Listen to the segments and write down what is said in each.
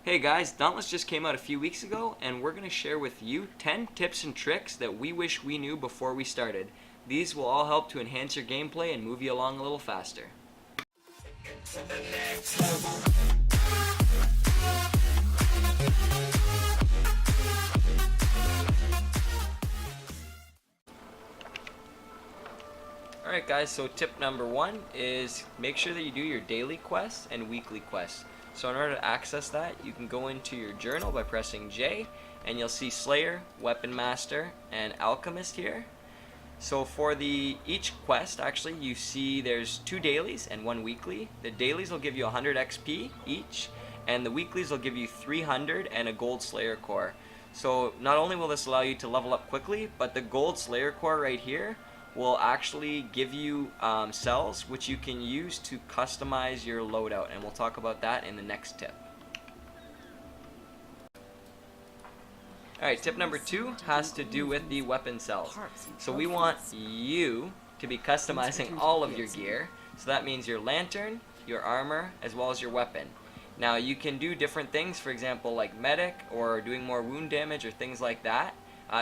Hey guys, Dauntless just came out a few weeks ago, and we're going to share with you 10 tips and tricks that we wish we knew before we started. These will all help to enhance your gameplay and move you along a little faster. Alright guys, so tip number 1 is make sure that you do your daily quests and weekly quests. So in order to access that, you can go into your journal by pressing J, and you'll see Slayer, Weapon Master, and Alchemist here. So for each quest, actually, you see there's 2 dailies and 1 weekly. The dailies will give you 100 XP each, and the weeklies will give you 300 and a Gold Slayer core. So not only will this allow you to level up quickly, but the Gold Slayer core right here will actually give you cells which you can use to customize your loadout, and we'll talk about that in the next tip. Alright, tip number 2 has to do with the weapon cells. So we want you to be customizing all of your gear. So that means your lantern, your armor, as well as your weapon. Now you can do different things, for example like medic or doing more wound damage or things like that,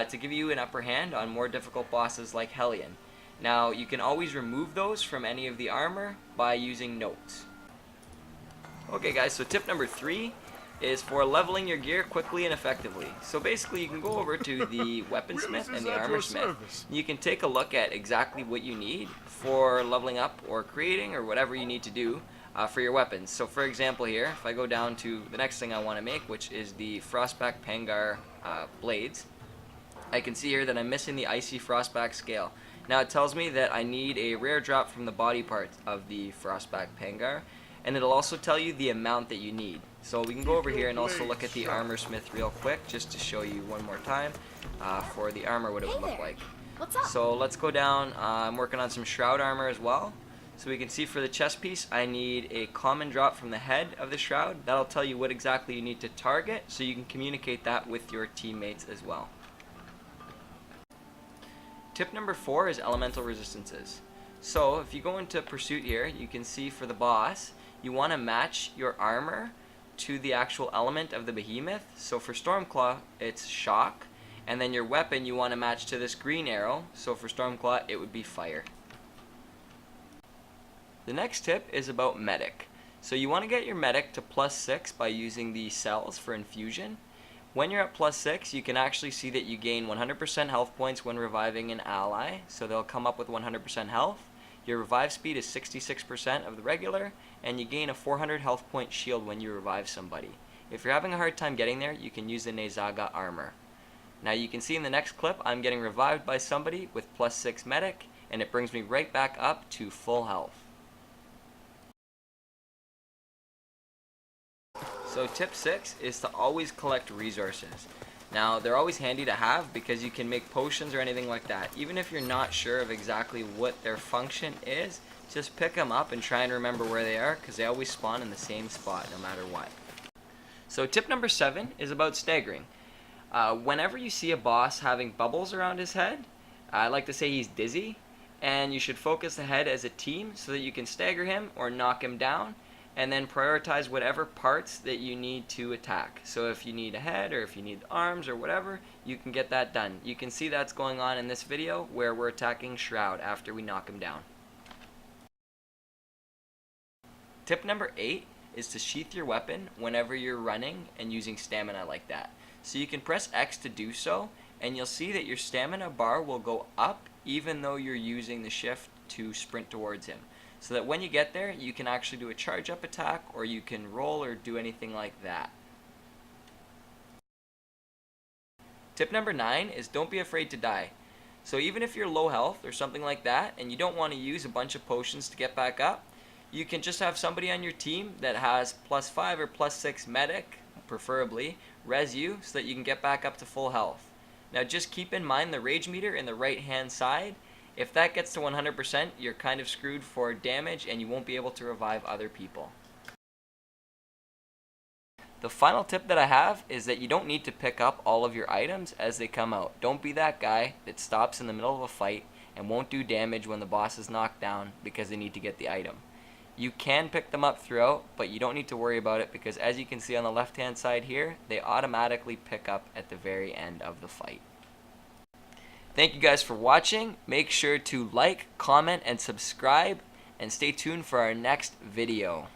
to give you an upper hand on more difficult bosses like Hellion. Now you can always remove those from any of the armor by using notes. Okay guys, so tip number 3 is for leveling your gear quickly and effectively. So basically you can go over to the weaponsmith and the armorsmith. You can take a look at exactly what you need for leveling up or creating or whatever you need to do for your weapons. So for example here, if I go down to the next thing I want to make, which is the Frostback Pangar blades, I can see here that I'm missing the Icy Frostback scale. Now it tells me that I need a rare drop from the body part of the Frostback Pangar, and it'll also tell you the amount that you need. So we can go over here and also look at the armorsmith real quick, just to show you one more time for the armor what it would look like. What's up? So let's go down. I'm working on some shroud armor as well. So we can see for the chest piece, I need a common drop from the head of the shroud. That'll tell you what exactly you need to target, so you can communicate that with your teammates as well. Tip number 4 is elemental resistances. So if you go into pursuit here, you can see for the boss, you want to match your armor to the actual element of the behemoth. So for Stormclaw, it's shock, and then your weapon you want to match to this green arrow. So for Stormclaw, it would be fire. The next tip is about medic. So you want to get your medic to +6 by using the cells for infusion. When you're at +6, you can actually see that you gain 100% health points when reviving an ally, so they'll come up with 100% health. Your revive speed is 66% of the regular, and you gain a 400 health point shield when you revive somebody. If you're having a hard time getting there, you can use the Nezaga armor. Now you can see in the next clip, I'm getting revived by somebody with +6 medic, and it brings me right back up to full health. So tip 6 is to always collect resources. Now they're always handy to have because you can make potions or anything like that. Even if you're not sure of exactly what their function is, just pick them up and try and remember where they are, because they always spawn in the same spot no matter what. So tip number 7 is about staggering. Whenever you see a boss having bubbles around his head, I like to say he's dizzy, and you should focus the head as a team so that you can stagger him or knock him down, and then prioritize whatever parts that you need to attack. So if you need a head or if you need arms or whatever, you can get that done. You can see that's going on in this video where we're attacking Shroud after we knock him down. Tip number 8 is to sheath your weapon whenever you're running and using stamina like that. So you can press X to do so, and you'll see that your stamina bar will go up even though you're using the shift to sprint towards him. So that when you get there, you can actually do a charge up attack, or you can roll or do anything like that. Tip number 9 is don't be afraid to die. So even if you're low health or something like that, and you don't want to use a bunch of potions to get back up, you can just have somebody on your team that has +5 or +6 medic, preferably, res you so that you can get back up to full health. Now just keep in mind the rage meter in the right hand side. If that gets to 100%, you're kind of screwed for damage and you won't be able to revive other people. The final tip that I have is that you don't need to pick up all of your items as they come out. Don't be that guy that stops in the middle of a fight and won't do damage when the boss is knocked down because they need to get the item. You can pick them up throughout, but you don't need to worry about it because as you can see on the left hand side here, they automatically pick up at the very end of the fight. Thank you guys for watching. Make sure to like, comment, and subscribe, and stay tuned for our next video.